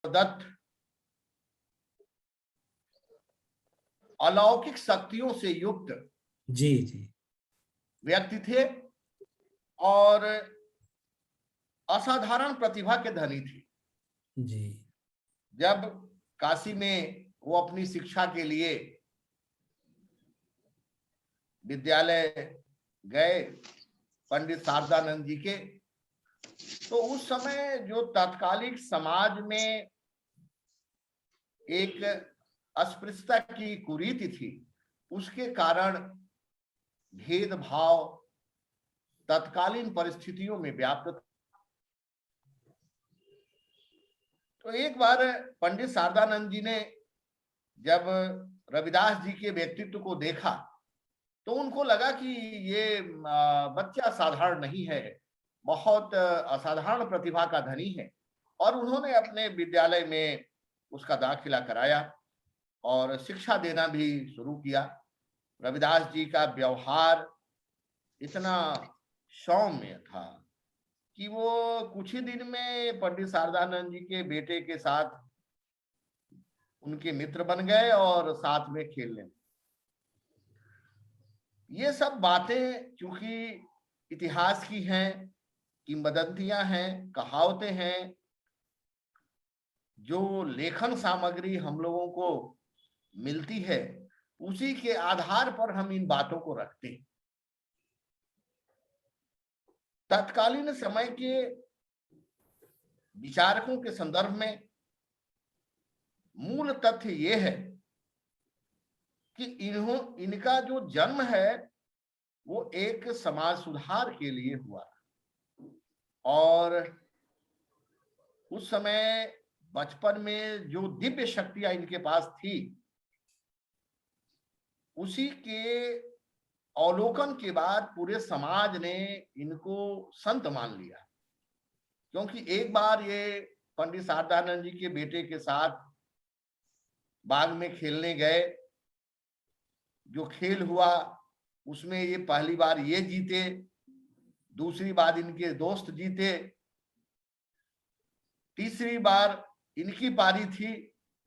दत्त अलौकिक शक्तियों से युक्त जी जी व्यक्ति थे और असाधारण प्रतिभा के धनी थे। जी जब काशी में वो अपनी शिक्षा के लिए विद्यालय गए पंडित शारदानंद जी के, तो उस समय जो तत्कालिक समाज में एक अस्पृश्यता की कुरीति थी, उसके कारण भेदभाव तत्कालीन परिस्थितियों में व्याप्त था। तो एक बार पंडित शारदानंद जी ने जब रविदास जी के व्यक्तित्व को देखा तो उनको लगा कि ये बच्चा साधारण नहीं है, बहुत असाधारण प्रतिभा का धनी है, और उन्होंने अपने विद्यालय में उसका दाखिला कराया और शिक्षा देना भी शुरू किया। रविदास जी का व्यवहार इतना सौम्य था कि वो कुछ ही दिन में पंडित शारदानंद जी के बेटे के साथ उनके मित्र बन गए और साथ में खेलने। ये सब बातें क्योंकि इतिहास की हैं, किंवदंतियां हैं, कहावतें हैं, जो लेखन सामग्री हम लोगों को मिलती है उसी के आधार पर हम इन बातों को रखते हैं। तत्कालीन समय के विचारकों के संदर्भ में मूल तथ्य यह है कि इनका जो जन्म है वो एक समाज सुधार के लिए हुआ और उस समय बचपन में जो दिव्य शक्तियां इनके पास थी उसी के अवलोकन के बाद पूरे समाज ने इनको संत मान लिया। क्योंकि एक बार ये पंडित शारदानंद जी के बेटे के साथ बाग में खेलने गए, जो खेल हुआ उसमें ये पहली बार ये जीते, दूसरी बार इनके दोस्त जीते, तीसरी बार इनकी पारी थी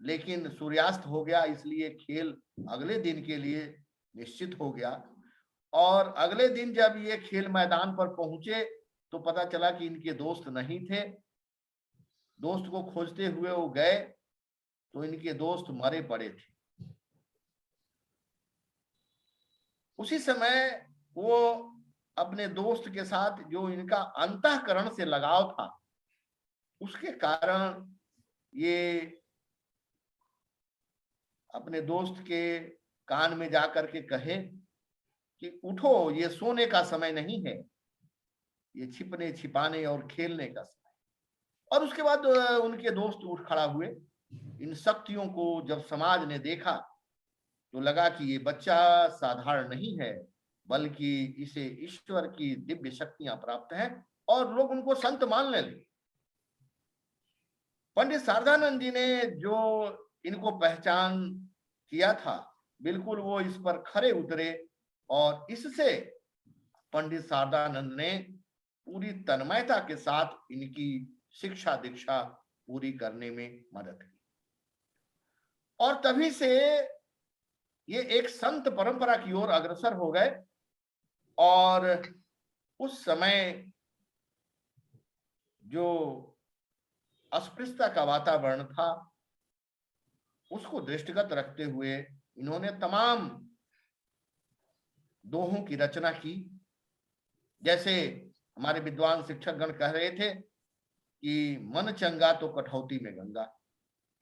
लेकिन सूर्यास्त हो गया, इसलिए खेल अगले दिन के लिए निश्चित हो गया। और अगले दिन जब ये खेल मैदान पर पहुंचे तो पता चला कि इनके दोस्त नहीं थे। दोस्त को खोजते हुए वो गए तो इनके दोस्त मरे पड़े थे। उसी समय वो अपने दोस्त के साथ जो इनका अंतःकरण से लगाव था उसके कारण ये अपने दोस्त के कान में जाकर के कहे कि उठो, ये सोने का समय नहीं है, ये छिपने छिपाने और खेलने का समय। और उसके बाद उनके दोस्त उठ खड़ा हुए। इन शक्तियों को जब समाज ने देखा तो लगा कि ये बच्चा साधारण नहीं है, बल्कि इसे ईश्वर की दिव्य शक्तियां प्राप्त हैं, और लोग उनको संत मानने लगे। पंडित शारदानंद जी ने जो इनको पहचान किया था, बिल्कुल वो इस पर खरे उतरे और इससे पंडित शारदानंद ने पूरी तन्मयता के साथ इनकी शिक्षा दीक्षा पूरी करने में मदद की। और तभी से ये एक संत परंपरा की ओर अग्रसर हो गए। और उस समय जो अस्पृश्यता का वातावरण था उसको दृष्टिगत रखते हुए इन्होंने तमाम दोहों की रचना की। जैसे हमारे विद्वान शिक्षक गण कह रहे थे कि मन चंगा तो कठौती में गंगा,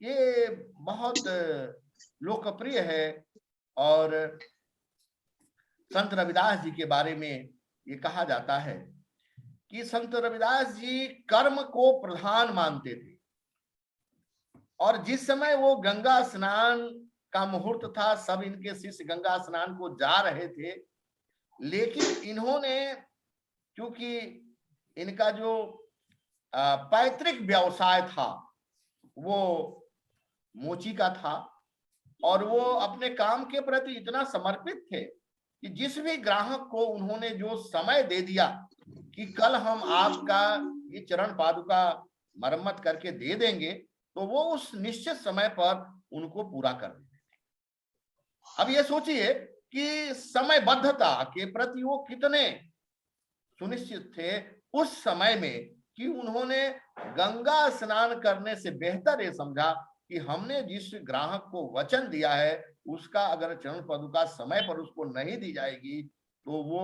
ये बहुत लोकप्रिय है। और संत रविदास जी के बारे में ये कहा जाता है कि संत रविदास जी कर्म को प्रधान मानते थे, और जिस समय वो गंगा स्नान का मुहूर्त था, सब इनके शिष्य गंगा स्नान को जा रहे थे, लेकिन इन्होंने, क्योंकि इनका जो पैतृक व्यवसाय था वो मोची का था, और वो अपने काम के प्रति इतना समर्पित थे कि जिस भी ग्राहक को उन्होंने जो समय दे दिया कि कल हम आपका ये चरण पादुका मरम्मत करके दे देंगे, तो वो उस निश्चित समय पर उनको पूरा कर देते थे। अब ये सोचिए कि समयबद्धता के प्रति वो कितने सुनिश्चित थे उस समय में, कि उन्होंने गंगा स्नान करने से बेहतर ये समझा कि हमने जिस ग्राहक को वचन दिया है उसका अगर चरण पादुका समय पर उसको नहीं दी जाएगी तो वो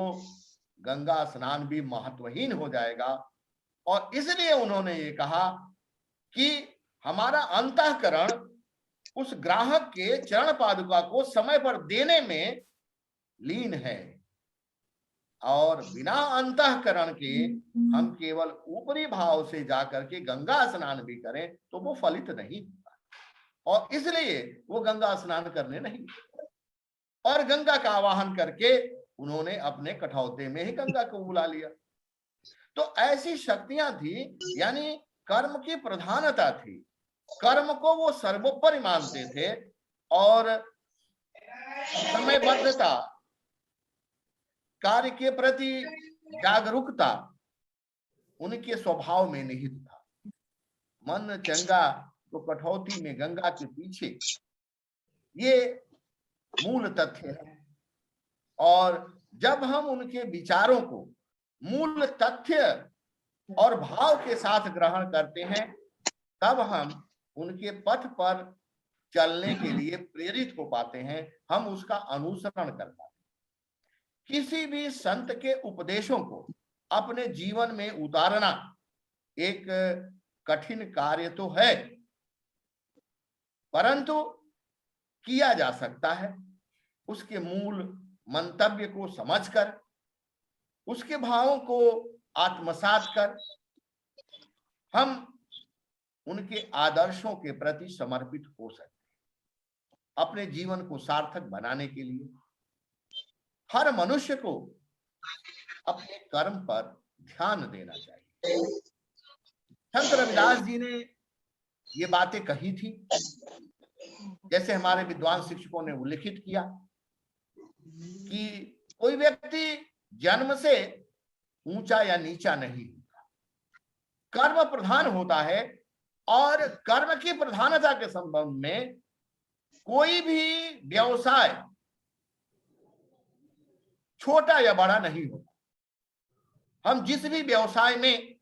गंगा स्नान भी महत्वहीन हो जाएगा। और इसलिए उन्होंने ये कहा कि हमारा अंतःकरण उस ग्राहक के चरण पादुका को समय पर देने में लीन है, और बिना अंतःकरण के हम केवल ऊपरी भाव से जाकर के गंगा स्नान भी करें तो वो फलित नहीं होता, और इसलिए वो गंगा स्नान करने नहीं गए। और गंगा का आवाहन करके उन्होंने अपने कठौते में ही गंगा को बुला लिया। तो ऐसी शक्तियां थी, यानी कर्म की प्रधानता थी, कर्म को वो सर्वोपरि मानते थे, और समयबद्धता, कार्य के प्रति जागरूकता उनके स्वभाव में निहित था। मन चंगा तो कठौती में गंगा के पीछे, ये मूल तथ्य है। और जब हम उनके विचारों को मूल तथ्य और भाव के साथ ग्रहण करते हैं तब हम उनके पथ पर चलने के लिए प्रेरित हो पाते हैं, हम उसका अनुसरण कर पाते हैं। किसी भी संत के उपदेशों को अपने जीवन में उतारना एक कठिन कार्य तो है, परंतु किया जा सकता है। उसके मूल मंतव्य को समझकर, उसके भावों को आत्मसात कर हम उनके आदर्शों के प्रति समर्पित हो सकते हैं। अपने जीवन को सार्थक बनाने के लिए हर मनुष्य को अपने कर्म पर ध्यान देना चाहिए। संत रविदास जी ने ये बातें कही थी, जैसे हमारे विद्वान शिक्षकों ने उल्लेखित किया कि कोई व्यक्ति जन्म से ऊंचा या नीचा नहीं होता, कर्म प्रधान होता है, और कर्म की प्रधानता के संबंध में कोई भी व्यवसाय छोटा या बड़ा नहीं होता। हम जिस भी व्यवसाय में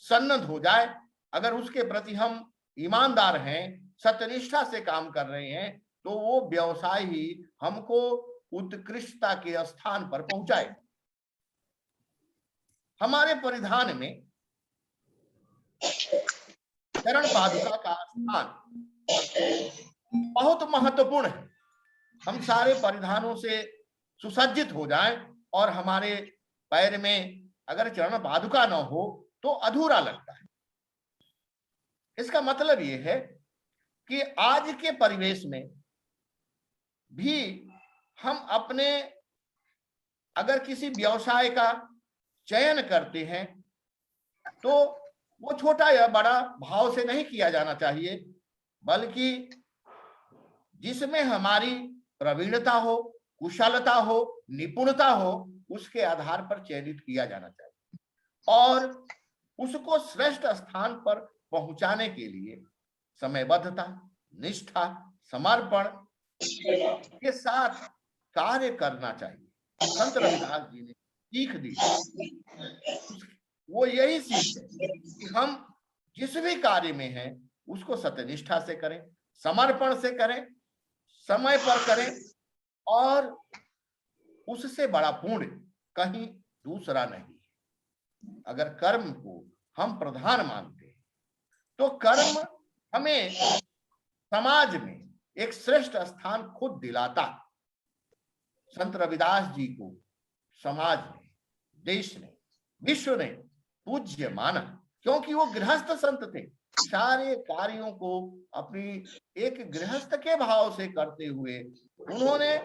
सन्नद्ध हो जाए, अगर उसके प्रति हम ईमानदार हैं, सत्यनिष्ठा से काम कर रहे हैं, तो वो व्यवसाय ही हमको उत्कृष्टता के स्थान पर पहुंचाए। हमारे परिधान में चरण पादुका का स्थान बहुत महत्वपूर्ण है। हम सारे परिधानों से सुसज्जित हो जाएं और हमारे पैर में अगर चरण पादुका न हो तो अधूरा लगता है। इसका मतलब यह है कि आज के परिवेश में भी हम अपने अगर किसी व्यवसाय का चयन करते हैं तो वो छोटा या बड़ा भाव से नहीं किया जाना चाहिए, बल्कि जिसमें हमारी प्रवीणता हो, कुशलता हो, निपुणता हो, उसके आधार पर चयनित किया जाना चाहिए। और उसको श्रेष्ठ स्थान पर पहुंचाने के लिए समयबद्धता, निष्ठा, समर्पण के साथ कार्य करना चाहिए। संत रविदास जी ने सीख दी, वो यही सीख है कि हम जिस भी कार्य में हैं उसको सत्यनिष्ठा से करें, समर्पण से करें, समय पर करें, और उससे बड़ा पुण्य कहीं दूसरा नहीं। अगर कर्म को हम प्रधान मानते हैं तो कर्म हमें समाज में एक श्रेष्ठ स्थान खुद दिलाता। संत रविदास जी को समाज ने, देश ने, विश्व ने पूज्य माना, क्योंकि वो गृहस्थ संत थे। सारे कार्यों को अपनी एक गृहस्थ के भाव से करते हुए उन्होंने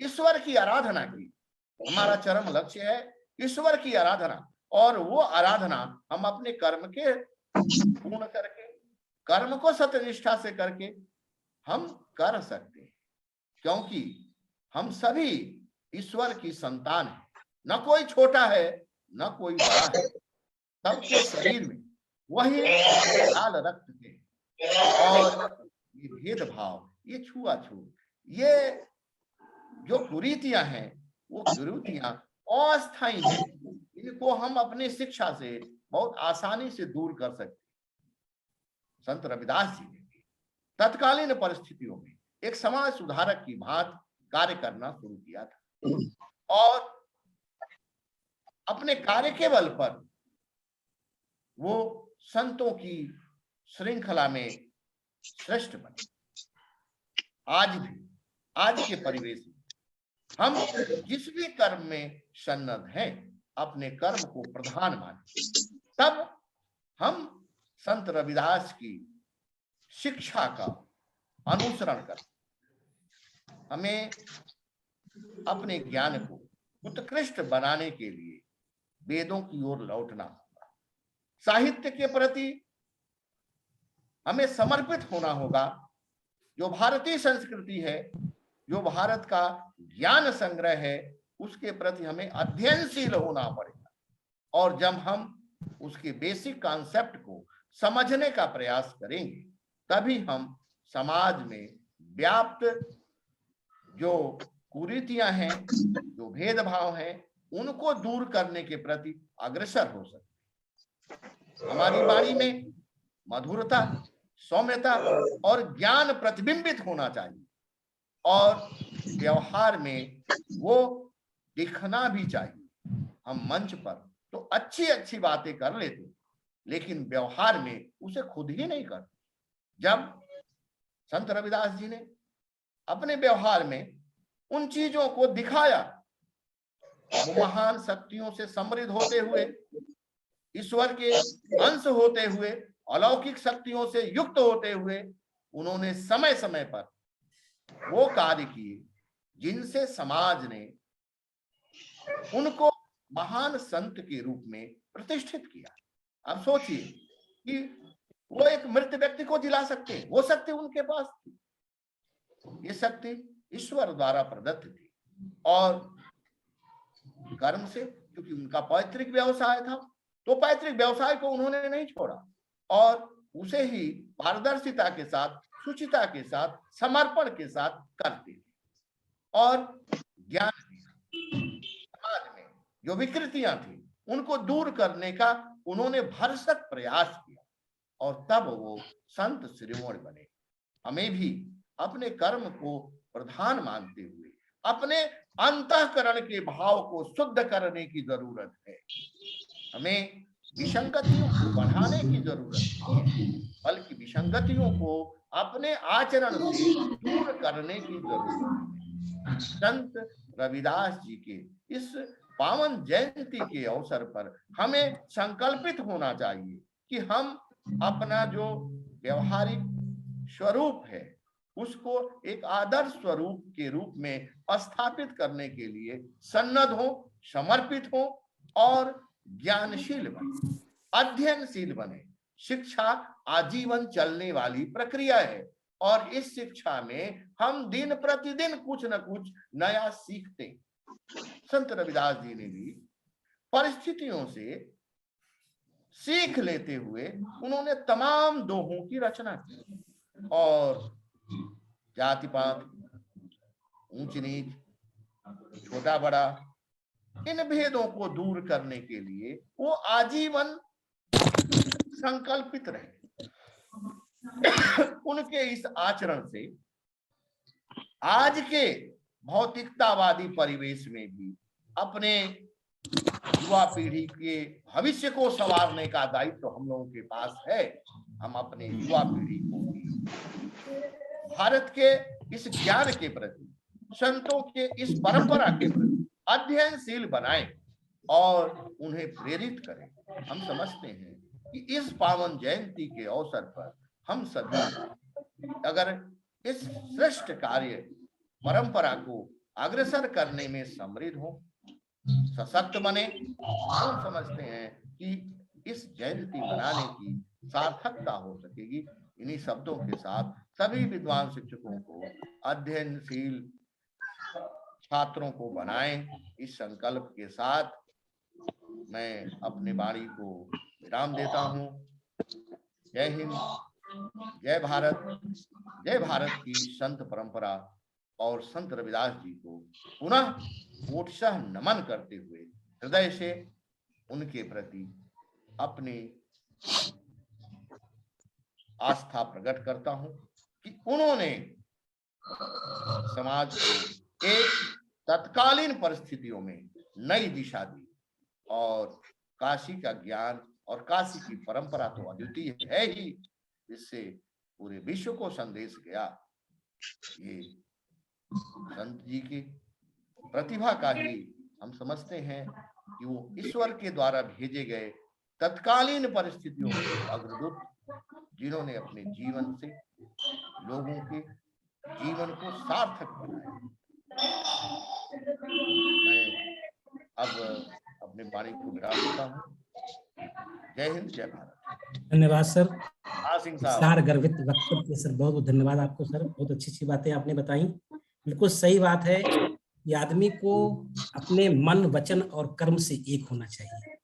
ईश्वर की आराधना की। हमारा चरम लक्ष्य है ईश्वर की आराधना, और वो आराधना हम अपने कर्म के पूर्ण करके, कर्म को सत्यनिष्ठा से करके हम कर सकते हैं, क्योंकि हम सभी ईश्वर की संतान हैं। न कोई छोटा है न कोई बड़ा है, सबके शरीर में वही लाल रक्त के और ये भेदभाव, ये छुआछूत, ये जो कुरीतियां हैं, वो कुरीतियां अस्थायी हैं। इनको हम अपनी शिक्षा से बहुत आसानी से दूर कर सकते। संत रविदास जी ने तत्कालीन परिस्थितियों में एक समाज सुधारक की भांति कार्य करना शुरू किया था और अपने कार्य के बल पर वो संतों की श्रृंखला में श्रेष्ठ बने। आज भी, आज के परिवेश में हम जिस भी कर्म में सन्नद्ध हैं, अपने कर्म को प्रधान माने, तब हम संत रविदास की शिक्षा का अनुसरण कर हमें अपने ज्ञान को उत्कृष्ट बनाने के लिए वेदों की ओर लौटना होगा। साहित्य के प्रति हमें समर्पित होना होगा। जो भारतीय संस्कृति है, जो भारत का ज्ञान संग्रह है, उसके प्रति हमें अध्ययनशील होना पड़ेगा। और जब हम उसके बेसिक कॉन्सेप्ट को समझने का प्रयास करेंगे, तभी हम समाज में व्याप्त जो कुरीतियां हैं, जो भेदभाव हैं, उनको दूर करने के प्रति अग्रसर हो सकते। हमारी वाणी में मधुरता, सौम्यता और ज्ञान प्रतिबिंबित होना चाहिए और व्यवहार में वो दिखना भी चाहिए। हम मंच पर तो अच्छी अच्छी बातें कर लेते, लेकिन व्यवहार में उसे खुद ही नहीं करते। जब संत रविदास जी ने अपने व्यवहार में उन चीजों को दिखाया, वो महान शक्तियों से समृद्ध होते हुए, ईश्वर के अंश होते हुए, अलौकिक शक्तियों से युक्त होते हुए, उन्होंने समय समय पर वो कार्य किए जिनसे समाज ने उनको महान संत के रूप में प्रतिष्ठित किया। अब सोचिए कि वो एक मृत व्यक्ति को जिला सकते हैं, वो शक्ति उनके पास थी। ये शक्ति ईश्वर द्वारा प्रदत्त थी और कर्म से, क्योंकि उनका पैतृक व्यवसाय था, तो पैतृक व्यवसाय को उन्होंने नहीं छोड़ा और उसे ही पारदर्शिता के साथ, शुचिता के साथ, समर्पण के साथ करते थे। और ज्ञान समाज में जो विकृतियां थी, उनको दूर करने का उन्होंने भरसक प्रयास किया और तब वो संत शिरोमणि बने। हमें भी अपने कर्म को प्रधान मानते हुए अपने अंतःकरण के भाव को शुद्ध करने की जरूरत है। हमें विसंगतियों को बढ़ाने की जरूरत नहीं है, बल्कि विसंगतियों को अपने आचरण से दूर करने की जरूरत है। संत रविदास जी के इस पावन जयंती के अवसर पर हमें संकल्पित होना चाहिए कि हम अपना जो व्यवहारिक स्वरूप है, उसको एक आदर्श स्वरूप के रूप में स्थापित करने के लिए सन्नद्ध हो, समर्पित हो और ज्ञानशील बने, अध्ययनशील बने। शिक्षा आजीवन चलने वाली प्रक्रिया है और इस शिक्षा में हम दिन प्रतिदिन कुछ न कुछ नया सीखते। संत रविदास जी ने भी परिस्थितियों से सीख लेते हुए उन्होंने तमाम दोहों की रचना की और जाति पात, ऊंच नीच, छोटा बड़ा, इन भेदों को दूर करने के लिए वो आजीवन संकल्पित रहे। उनके इस आचरण से आज के भौतिकतावादी परिवेश में भी अपने युवा पीढ़ी के भविष्य को संवारने का दायित्व हम लोगों के पास है। हम अपने युवा पीढ़ी को भारत के इस ज्ञान के प्रति, संतों के इस परंपरा के प्रति अध्ययनशील बनाएं और उन्हें प्रेरित करें। हम समझते हैं कि इस पावन जयंती के अवसर पर हम सभी अगर इस श्रेष्ठ कार्य परंपरा को अग्रसर करने में समृद्ध हो, सशक्त बने, हम समझते हैं कि इस जयंती मनाने की सार्थकता हो सकेगी। इन्हीं शब्दों के साथ सभी विद्वान शिक्षकों को अध्ययनशील छात्रों को बनाएं, इस संकल्प के साथ मैं अपने वाणी को विराम देता हूं। जय हिंद, जय भारत की संत परंपरा और संत रविदास जी को पुनः कोटशः नमन करते हुए हृदय से उनके प्रति अपनी आस्था प्रकट करता हूं कि उन्होंने समाज को एक तत्कालीन परिस्थितियों में नई दिशा दी और काशी का ज्ञान और काशी की परंपरा तो अद्वितीय है ही, इससे पूरे विश्व को संदेश गया। ये संत जी की प्रतिभा का ही हम समझते हैं कि वो ईश्वर के द्वारा भेजे गए तत्कालीन परिस्थितियों के अग्रदूत, जिन्होंने अपने जीवन से लोगों के जीवन को सार्थक बनाया। मैं अब अपने वाणी को विराम देता हूँ। जय हिंद, जय भारत। धन्यवाद सर। हाँ सिंह साहब। विचार गर्वित वक्तव्य के सर, बहुत बहुत धन्यवाद आपको सर, बहुत अच्छी बातें आपने बताई। बिल्कुल सही बात है कि आदमी को अपने मन, वचन और कर्म से एक होना चाहिए।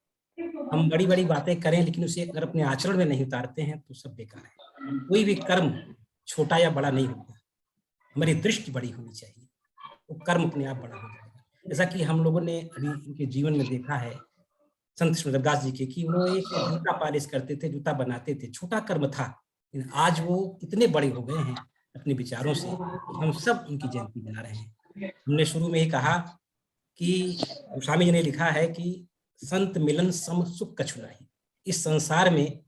हम बड़ी बड़ी बातें करें लेकिन उसे अगर अपने आचरण में नहीं उतारते हैं तो सब बेकार है। कोई भी कर्म छोटा या बड़ा नहीं होता, हमारी दृष्टि बड़ी होनी चाहिए, वो कर्म अपने आप बड़ा हो जाएगा। जैसा कि हम लोगों ने अभी उनके जीवन में देखा है संत रविदास जी के, कि वो एक जूता पालिश करते थे, जूता बनाते थे, छोटा कर्म था, लेकिन आज वो कितने बड़े हो गए हैं अपने विचारों से, हम सब उनकी जयंती मना रहे हैं। हमने शुरू में ही कहा कि गोस्वामी जी ने लिखा है कि संत मिलन सम सुख कछु नाही। इस संसार में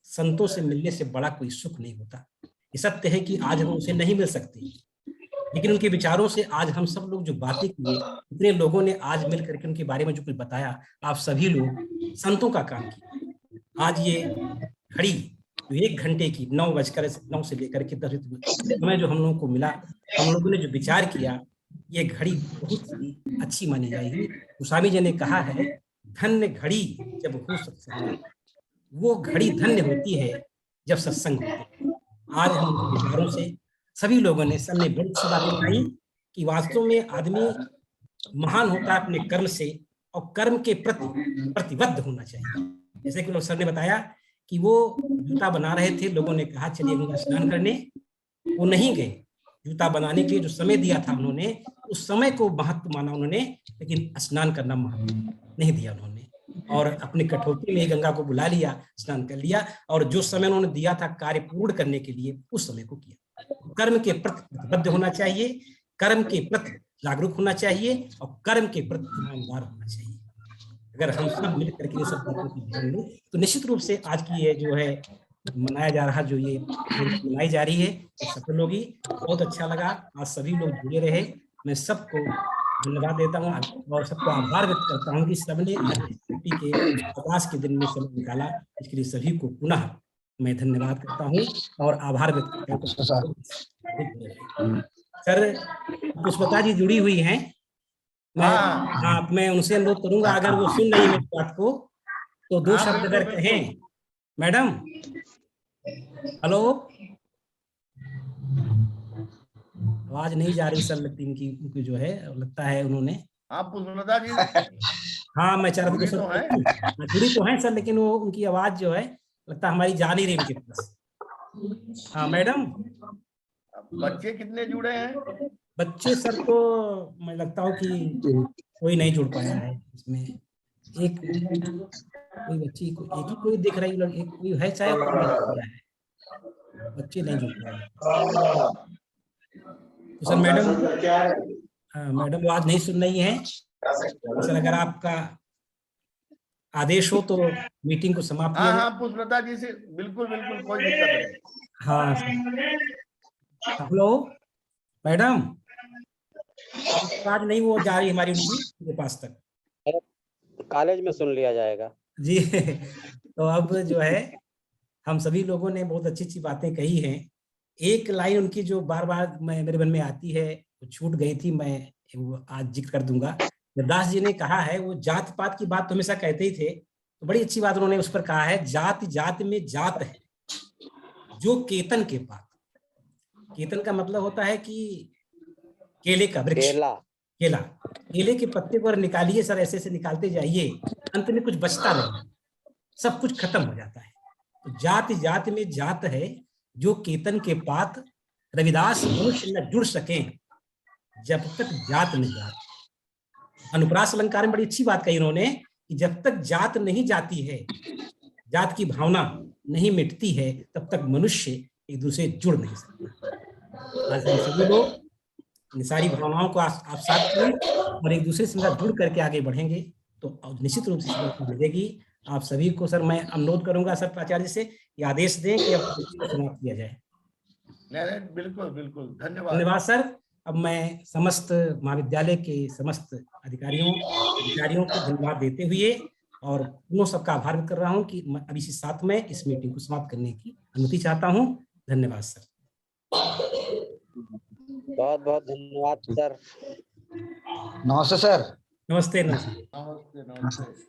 संतों से मिलने से बड़ा कोई सुख नहीं होता। ये सत्य है कि आज हम उसे नहीं मिल सकते, लेकिन उनके विचारों से आज हम सब लोग जो बातें किए, इतने लोगों ने आज मिल करके उनके बारे में जो कुछ बताया, आप सभी लोग संतों का काम किए। आज ये घड़ी जो 1 घंटे की 9 से लेकर के 10 समय जो हम लोगों को मिला, हम लोगों ने जो विचार किया, ये घड़ी बहुत ही अच्छी मानी जाएगी। गोस्वामी जी ने कहा है, धन्य घड़ी जब हो सत्संग, वो घड़ी धन्य होती है जब सत्संग होते हैं। आज हम उनके विचारों से सभी लोगों ने, सबने बड़ी अच्छी बातें बताई कि वास्तव में आदमी महान होता है अपने कर्म से, और कर्म के प्रति प्रतिबद्ध होना चाहिए। जैसे कि सर ने बताया कि वो जूता बना रहे थे, लोगों ने कहा चलिए गंगा स्नान करने, वो नहीं गए। जूता बनाने के लिए जो समय दिया था उन्होंने, उस समय को महत्व माना उन्होंने, लेकिन स्नान करना महत्व नहीं दिया उन्होंने, और अपने कठौती में ही गंगा को बुला लिया, स्नान कर लिया, और जो समय उन्होंने दिया था कार्य पूर्ण करने के लिए, उस समय को किया। कर्म के प्रति प्रतिबद्ध होना चाहिए, कर्म के प्रति जागरूक होना चाहिए, और कर्म के प्रति ईमानदार होना चाहिए। अगर हम सब मिलकर के सब बातों को ध्यान दें तो निश्चित रूप से आज की ये जो है मनाया जा रहा, जो ये मनाई जा रही है, ये सफल होगी। बहुत अच्छा लगा, आज सभी लोग जुड़े रहे। मैं सबको धन्यवाद देता हूँ और सबको आभार व्यक्त करता हूँ कि सबने छुट्टी के अवकाश के दिन में समय निकाला। इसके लिए सभी को पुनः मैं धन्यवाद करता हूँ और आभार व्यक्त करता हूँ। सर पुष्पता जी जुड़ी हुई हैं, मैं उनसे अनुरोध करूंगा, अगर वो सुन रही है मेरी बात को, तो 2 शब्द अगर कहें। मैडम, हेलो, आवाज नहीं जा रही सर, लगती इनकी जो है, लगता है उन्होंने। हाँ पुष्पलता जी। हाँ मैं चाह रहा था सर, जुड़ी तो है सर, लेकिन वो उनकी आवाज जो है लगता है हमारी जा नहीं रही उनके पास। हाँ मैडम। बच्चे कितने जुड़े हैं? बच्चे सर तो मैं लगता हूँ कि कोई नहीं जुड़ पाया है इसमें। एक कोई बच्ची एक ही कोई दिख रही, लोग एक कोई है चाहे, बच्चे नहीं जुड़ पाए। तो सर मैडम आवाज नहीं सुन रही है सर, अगर आपका आदेश हो तो मीटिंग को समाप्त किया जाए। हाँ पुष्पलता जी से बिल्कुल बिल्कुल कोई दिक्कत नहीं। हाँ सर। हेलो मैडम, आवाज नहीं वो जा रही हमारी उनके पास तक। कॉलेज में सुन लिया जाएगा जी। तो अब जो है हम सभी लोगों ने बहुत अच्छी अच्छी बातें कही हैं। एक लाइन उनकी जो बार बार मेरे मन में आती है, वो छूट गई थी, मैं वो आज जिक्र कर दूंगा। रविदास जी ने कहा है, वो जात पात की बात तो हमेशा कहते ही थे, तो बड़ी अच्छी बात उन्होंने उस पर कहा है, जात जात में जात है जो केतन के पात। केतन का मतलब होता है कि केले का वृक्ष, केला, केले के पत्ते पर निकालिए सर, ऐसे ऐसे निकालते जाइए, अंत में कुछ बचता नहीं, सब कुछ खत्म हो जाता है। तो जाति जाति में जात है जो केतन के पात रविदास मनुष्य न जुड़ सके जब तक जात न जात। अनुप्रास अलंकार में बड़ी अच्छी बात कही उन्होंने कि जब तक जात नहीं जाती है, जात की भावना नहीं मिटती है, तब तक मनुष्य एक दूसरे जुड़ नहीं सकता। आज हम सभी लोग इन सारी भावनाओं को आप साथ करें और एक दूसरे से जुड़ करके आगे बढ़ेंगे तो निश्चित रूप से मिलेगी। आप सभी को सर मैं अनुरोध करूंगा सर प्राचार्य से कि आदेश दें कि अब समाप्त किया जाए। नहीं, बिल्कुल बिल्कुल, धन्यवाद। धन्यवाद सर। अब मैं समस्त महाविद्यालय के समस्त अधिकारियों को धन्यवाद देते हुए और उन सबका आभार व्यक्त कर रहा हूं कि मैं अभी इसी साथ में इस मीटिंग को समाप्त करने की अनुमति चाहता हूं। धन्यवाद सर। बहुत बहुत धन्यवाद सर। नमस्ते सर। नमस्ते। नमस्ते।